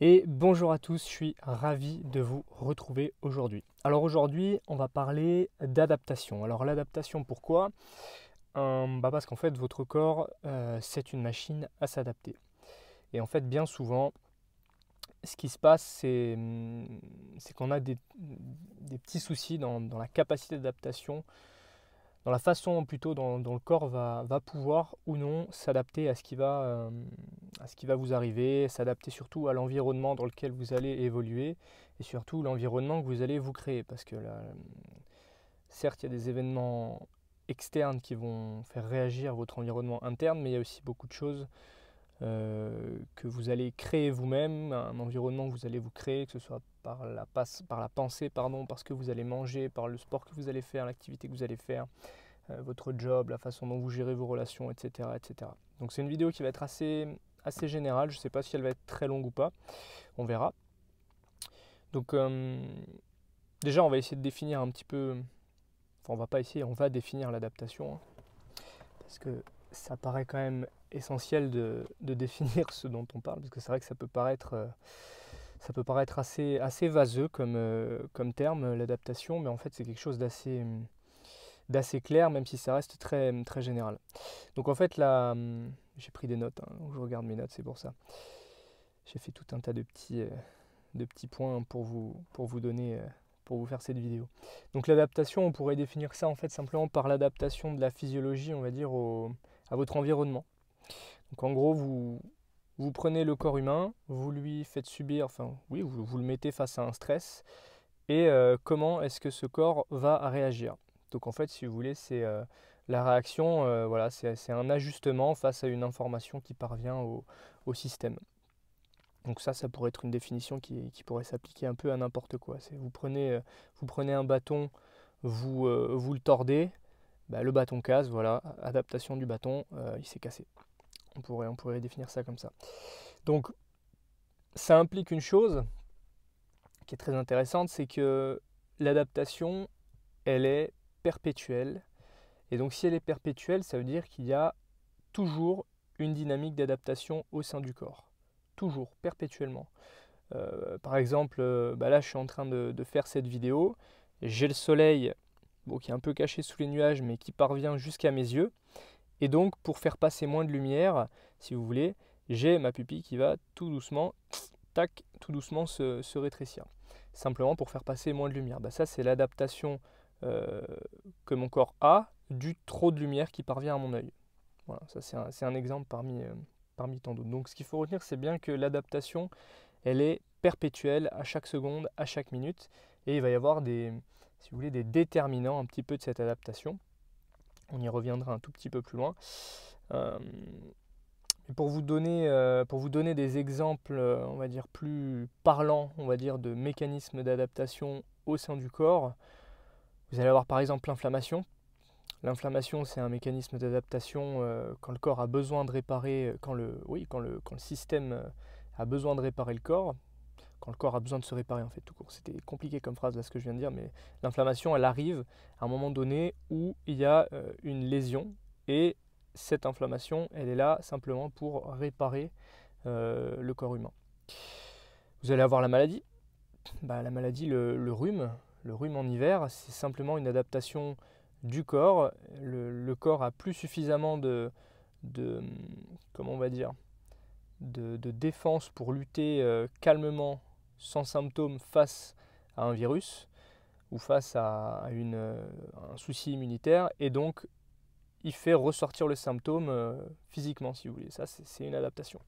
Et bonjour à tous, je suis ravi de vous retrouver aujourd'hui. Alors aujourd'hui, on va parler d'adaptation. Alors l'adaptation, pourquoi? Parce qu'en fait, votre corps, c'est une machine à s'adapter. Et en fait, bien souvent, ce qui se passe, c'est qu'on a des petits soucis dans la capacité d'adaptation, dans la façon plutôt dont le corps va pouvoir ou non s'adapter à ce qui va vous arriver, s'adapter surtout à l'environnement dans lequel vous allez évoluer et surtout l'environnement que vous allez vous créer. Parce que là, certes, il y a des événements externes qui vont faire réagir votre environnement interne, mais il y a aussi beaucoup de choses que vous allez créer vous-même, un environnement que vous allez vous créer, que ce soit par la pensée, pardon, parce que vous allez manger, par le sport que vous allez faire, l'activité que vous allez faire, votre job, la façon dont vous gérez vos relations, etc. etc. Donc c'est une vidéo qui va être assez générale, je ne sais pas si elle va être très longue ou pas, on verra. Donc déjà on va essayer de définir un petit peu, enfin on va pas essayer, on va définir l'adaptation, hein, parce que ça paraît quand même essentiel de définir ce dont on parle, parce que c'est vrai que ça peut paraître assez vaseux comme terme, l'adaptation, mais en fait c'est quelque chose d'assez clair, même si ça reste très général. Donc en fait là, j'ai pris des notes, hein, je regarde mes notes, c'est pour ça. J'ai fait tout un tas de petits points pour vous donner, pour vous faire cette vidéo. Donc l'adaptation, on pourrait définir ça en fait simplement par l'adaptation de la physiologie, on va dire, à votre environnement. Donc en gros, vous prenez le corps humain, vous lui faites subir, enfin oui, vous le mettez face à un stress, et comment est-ce que ce corps va réagir. Donc en fait, si vous voulez, c'est la réaction, voilà, c'est un ajustement face à une information qui parvient au système. Donc ça pourrait être une définition qui pourrait s'appliquer un peu à n'importe quoi. Vous prenez un bâton, vous le tordez, bah, le bâton casse, voilà, adaptation du bâton, il s'est cassé. On pourrait définir ça comme ça. Donc ça implique une chose qui est très intéressante, c'est que l'adaptation, elle est perpétuelle. Et donc si elle est perpétuelle, ça veut dire qu'il y a toujours une dynamique d'adaptation au sein du corps. Toujours, perpétuellement. Par exemple, là je suis en train de faire cette vidéo, j'ai le soleil bon, qui est un peu caché sous les nuages mais qui parvient jusqu'à mes yeux. Et donc pour faire passer moins de lumière, si vous voulez, j'ai ma pupille qui va tout doucement, tac, tout doucement se rétrécir. Simplement pour faire passer moins de lumière. Ça c'est l'adaptation euh, que mon corps a du trop de lumière qui parvient à mon œil. Voilà, ça c'est un exemple parmi tant d'autres. Donc ce qu'il faut retenir, c'est bien que l'adaptation, elle est perpétuelle à chaque seconde, à chaque minute, et il va y avoir si vous voulez, des déterminants un petit peu de cette adaptation. On y reviendra un tout petit peu plus loin. Euh, pour vous donner des exemples, on va dire plus parlants, on va dire de mécanismes d'adaptation au sein du corps, vous allez avoir par exemple l'inflammation. L'inflammation, c'est un mécanisme d'adaptation quand le corps a besoin de réparer, quand le système a besoin de réparer le corps, quand le corps a besoin de se réparer en fait tout court. C'était compliqué comme phrase là ce que je viens de dire, mais l'inflammation, elle arrive à un moment donné où il y a une lésion et cette inflammation, elle est là simplement pour réparer le corps humain. Vous allez avoir la maladie. La maladie, le rhume en hiver, c'est simplement une adaptation du corps. Le corps a plus suffisamment de comment on va dire, de défense pour lutter calmement, sans symptômes, face à un virus ou face à un souci immunitaire. Et donc, il fait ressortir le symptôme physiquement, si vous voulez. Ça, c'est une adaptation.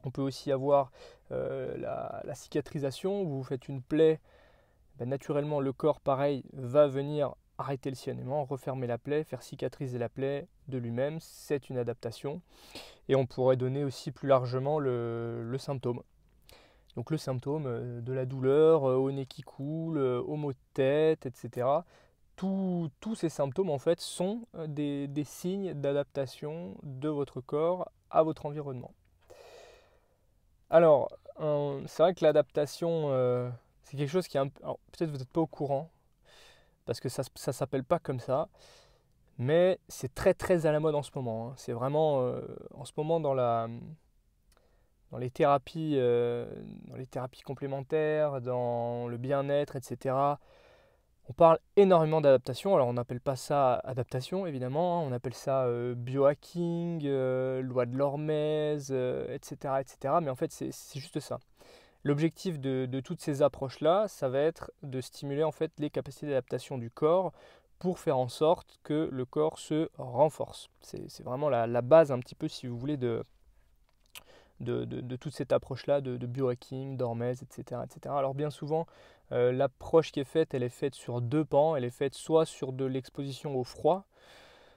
On peut aussi avoir la cicatrisation, où vous faites une plaie. Naturellement, le corps, pareil, va venir arrêter le sillonnement, refermer la plaie, faire cicatriser la plaie de lui-même. C'est une adaptation. Et on pourrait donner aussi plus largement le symptôme. Donc le symptôme de la douleur, au nez qui coule, au maux de tête, etc. Tous ces symptômes, en fait, sont des signes d'adaptation de votre corps à votre environnement. Alors, c'est vrai que l'adaptation, c'est quelque chose qui est un peu... Alors, peut-être vous n'êtes pas au courant, parce que ça ne s'appelle pas comme ça, mais c'est très à la mode en ce moment, hein. C'est vraiment en ce moment dans les thérapies complémentaires, dans le bien-être, etc. On parle énormément d'adaptation. Alors on n'appelle pas ça adaptation évidemment, hein. On appelle ça biohacking, loi de l'hormèse, etc., etc. Mais en fait c'est juste ça. L'objectif de toutes ces approches-là, ça va être de stimuler en fait les capacités d'adaptation du corps pour faire en sorte que le corps se renforce. C'est vraiment la base un petit peu, si vous voulez, de toute cette approche-là de biohacking, d'hormèse, etc., etc. Alors bien souvent, l'approche qui est faite, elle est faite sur deux pans. Elle est faite soit sur de l'exposition au froid,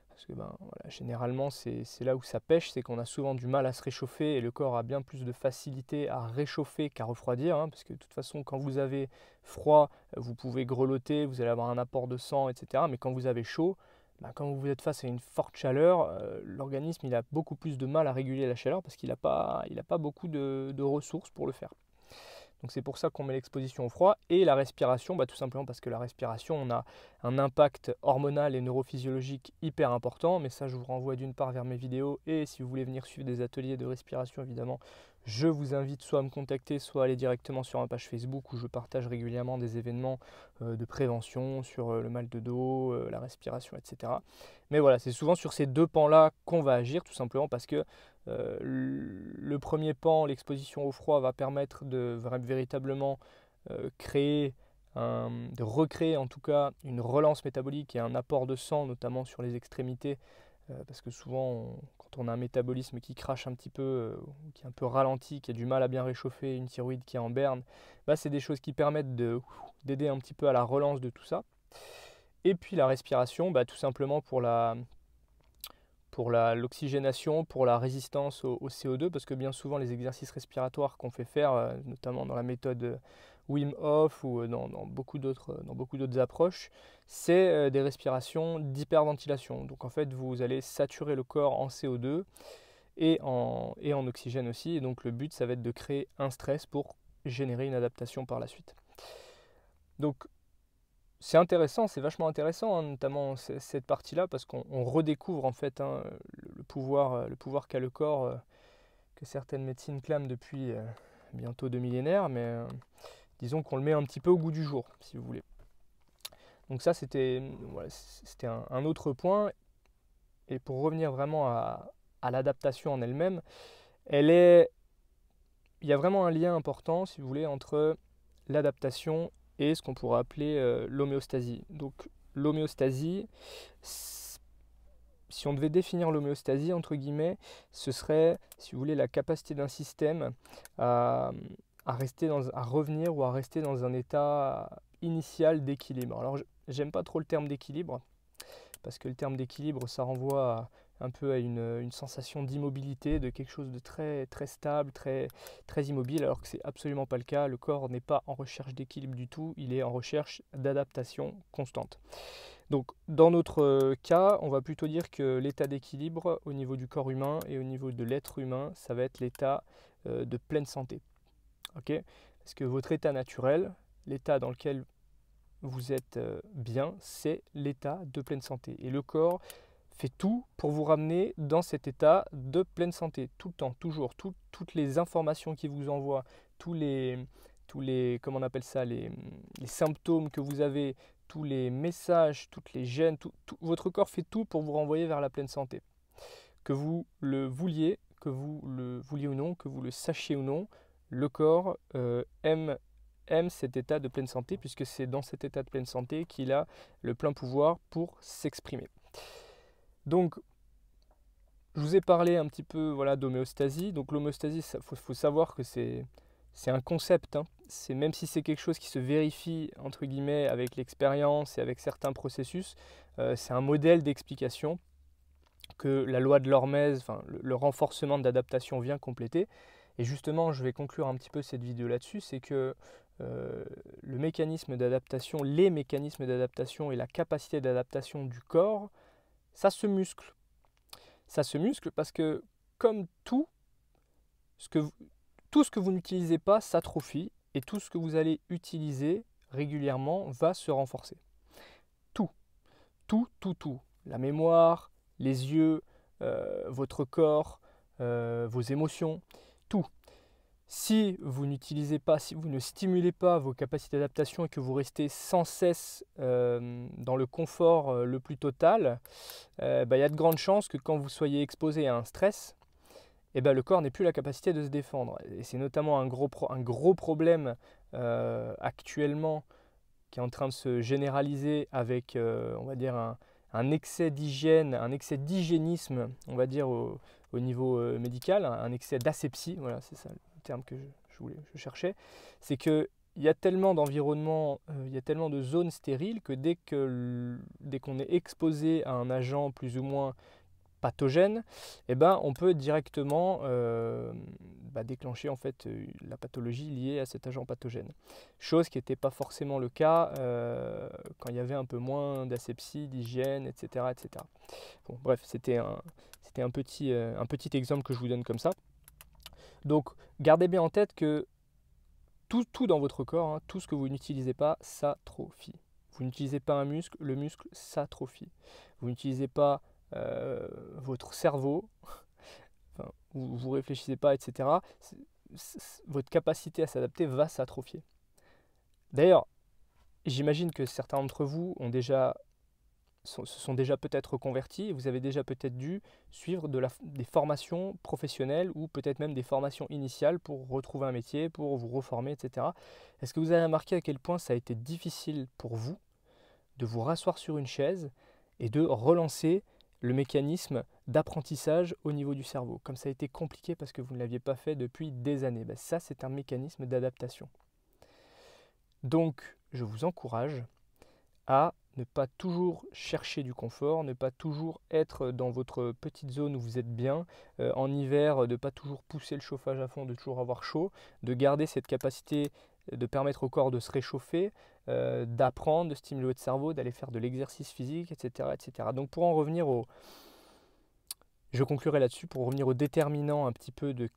parce que ben, voilà, généralement c'est là où ça pêche, c'est qu'on a souvent du mal à se réchauffer et le corps a bien plus de facilité à réchauffer qu'à refroidir, hein, parce que de toute façon quand vous avez froid, vous pouvez grelotter, vous allez avoir un apport de sang, etc. Mais quand vous avez chaud, ben, quand vous êtes face à une forte chaleur, l'organisme il a beaucoup plus de mal à réguler la chaleur parce qu'il n'a pas, beaucoup de ressources pour le faire. Donc c'est pour ça qu'on met l'exposition au froid et la respiration, bah, tout simplement parce que la respiration, on a un impact hormonal et neurophysiologique hyper important. Mais ça, je vous renvoie d'une part vers mes vidéos et si vous voulez venir suivre des ateliers de respiration, évidemment, je vous invite soit à me contacter, soit à aller directement sur ma page Facebook où je partage régulièrement des événements de prévention sur le mal de dos, la respiration, etc. Mais voilà, c'est souvent sur ces deux pans-là qu'on va agir, tout simplement parce que le premier pan, l'exposition au froid, va permettre de véritablement de recréer en tout cas une relance métabolique et un apport de sang, notamment sur les extrémités, parce que souvent, quand on a un métabolisme qui crache un petit peu, qui est un peu ralenti, qui a du mal à bien réchauffer, une thyroïde qui est en berne, bah, c'est des choses qui permettent d'aider un petit peu à la relance de tout ça. Et puis la respiration, bah, tout simplement pour l'oxygénation, pour la résistance au CO2, parce que bien souvent les exercices respiratoires qu'on fait faire, notamment dans la méthode Wim Hof ou dans beaucoup d'autres approches, c'est des respirations d'hyperventilation. Donc en fait, vous allez saturer le corps en CO2 et en oxygène aussi. Et donc le but, ça va être de créer un stress pour générer une adaptation par la suite. Donc c'est intéressant, c'est vachement intéressant, hein, notamment cette partie-là, parce qu'on redécouvre en fait, hein, le pouvoir qu'a le corps, que certaines médecines clament depuis bientôt 2 millénaires, mais disons qu'on le met un petit peu au goût du jour, si vous voulez. Donc ça, c'était voilà, un autre point. Et pour revenir vraiment à l'adaptation en elle-même, il y a vraiment un lien important, si vous voulez, entre l'adaptation et ce qu'on pourrait appeler l'homéostasie. Donc l'homéostasie, si on devait définir l'homéostasie, entre guillemets, ce serait, si vous voulez, la capacité d'un système à revenir ou à rester dans un état initial d'équilibre. Alors j'aime pas trop le terme d'équilibre, parce que le terme d'équilibre, ça renvoie un peu à une sensation d'immobilité, de quelque chose de très, très stable, très, très immobile, alors que c'est absolument pas le cas. Le corps n'est pas en recherche d'équilibre du tout, il est en recherche d'adaptation constante. Donc dans notre cas, on va plutôt dire que l'état d'équilibre au niveau du corps humain et au niveau de l'être humain, ça va être l'état de pleine santé. Okay, parce que votre état naturel, l'état dans lequel vous êtes bien, c'est l'état de pleine santé. Et le corps fait tout pour vous ramener dans cet état de pleine santé, tout le temps, toujours. Toutes les informations qu'il vous envoie, tous les comment on appelle ça, les symptômes que vous avez, tous les messages, toutes les gènes, votre corps fait tout pour vous renvoyer vers la pleine santé. Que vous le vouliez, ou non, que vous le sachiez ou non, le corps aime cet état de pleine santé, puisque c'est dans cet état de pleine santé qu'il a le plein pouvoir pour s'exprimer. Donc, je vous ai parlé un petit peu d'homéostasie. Donc l'homéostasie, il faut savoir que c'est un concept, hein. Même si c'est quelque chose qui se vérifie, entre guillemets, avec l'expérience et avec certains processus, c'est un modèle d'explication que la loi de l'hormèse, le renforcement de l'adaptation vient compléter. Et justement, je vais conclure un petit peu cette vidéo là-dessus, c'est que les mécanismes d'adaptation et la capacité d'adaptation du corps, ça se muscle. Ça se muscle parce que, comme tout ce que vous n'utilisez pas s'atrophie et tout ce que vous allez utiliser régulièrement va se renforcer. Tout. La mémoire, les yeux, votre corps, vos émotions, tout. Si vous n'utilisez pas, si vous ne stimulez pas vos capacités d'adaptation et que vous restez sans cesse dans le confort le plus total, il y a de grandes chances que quand vous soyez exposé à un stress, le corps n'ait plus la capacité de se défendre. Et c'est notamment un gros problème actuellement qui est en train de se généraliser avec, on va dire, un excès d'hygiène, un excès d'hygiénisme, on va dire, au niveau médical, un excès d'asepsie, voilà, c'est ça le terme que je cherchais, c'est qu'il y a tellement d'environnements, il y a tellement de zones stériles que dès qu'on est exposé à un agent plus ou moins pathogène, on peut directement déclencher en fait la pathologie liée à cet agent pathogène. Chose qui n'était pas forcément le cas quand il y avait un peu moins d'asepsie, d'hygiène, etc., etc. Bon, bref, c'était un petit exemple que je vous donne comme ça. Donc, gardez bien en tête que tout dans votre corps, hein, tout ce que vous n'utilisez pas, s'atrophie. Vous n'utilisez pas un muscle, le muscle s'atrophie. Vous n'utilisez pas votre cerveau, enfin, vous réfléchissez pas, etc., votre capacité à s'adapter va s'atrophier. D'ailleurs, j'imagine que certains d'entre vous se sont déjà peut-être reconvertis et vous avez déjà peut-être dû suivre des formations professionnelles ou peut-être même des formations initiales pour retrouver un métier, pour vous reformer, etc. Est-ce que vous avez remarqué à quel point ça a été difficile pour vous de vous rasseoir sur une chaise et de relancer le mécanisme d'apprentissage au niveau du cerveau, comme ça a été compliqué parce que vous ne l'aviez pas fait depuis des années? Ça, c'est un mécanisme d'adaptation. Donc, je vous encourage à ne pas toujours chercher du confort, ne pas toujours être dans votre petite zone où vous êtes bien, en hiver, de ne pas toujours pousser le chauffage à fond, de toujours avoir chaud, de garder cette capacité de permettre au corps de se réchauffer, d'apprendre, de stimuler votre cerveau, d'aller faire de l'exercice physique, etc., etc. Donc pour en revenir je conclurai là-dessus, pour revenir au déterminant un petit peu de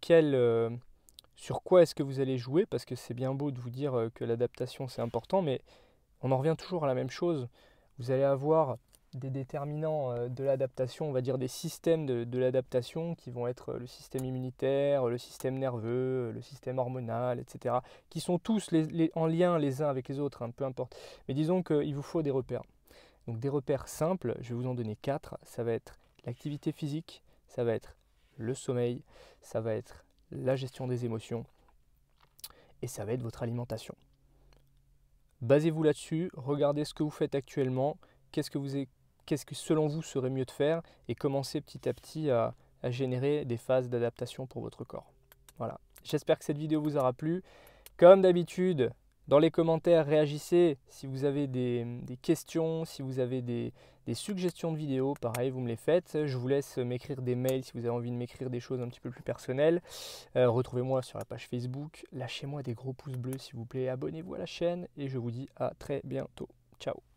sur quoi est-ce que vous allez jouer, parce que c'est bien beau de vous dire que l'adaptation c'est important, mais on en revient toujours à la même chose. Vous allez avoir des déterminants de l'adaptation, on va dire des systèmes de l'adaptation qui vont être le système immunitaire, le système nerveux, le système hormonal, etc. qui sont tous en lien les uns avec les autres, hein, peu importe. Mais disons qu'il vous faut des repères. Donc des repères simples, je vais vous en donner 4. Ça va être l'activité physique, ça va être le sommeil, ça va être la gestion des émotions et ça va être votre alimentation. Basez-vous là-dessus, regardez ce que vous faites actuellement, qu'est-ce que selon vous serait mieux de faire et commencez petit à petit à générer des phases d'adaptation pour votre corps. Voilà, j'espère que cette vidéo vous aura plu. Comme d'habitude, dans les commentaires, réagissez si vous avez des questions, si vous avez des suggestions de vidéos, pareil, vous me les faites. Je vous laisse m'écrire des mails si vous avez envie de m'écrire des choses un petit peu plus personnelles. Retrouvez-moi sur la page Facebook, lâchez-moi des gros pouces bleus s'il vous plaît, abonnez-vous à la chaîne et je vous dis à très bientôt. Ciao.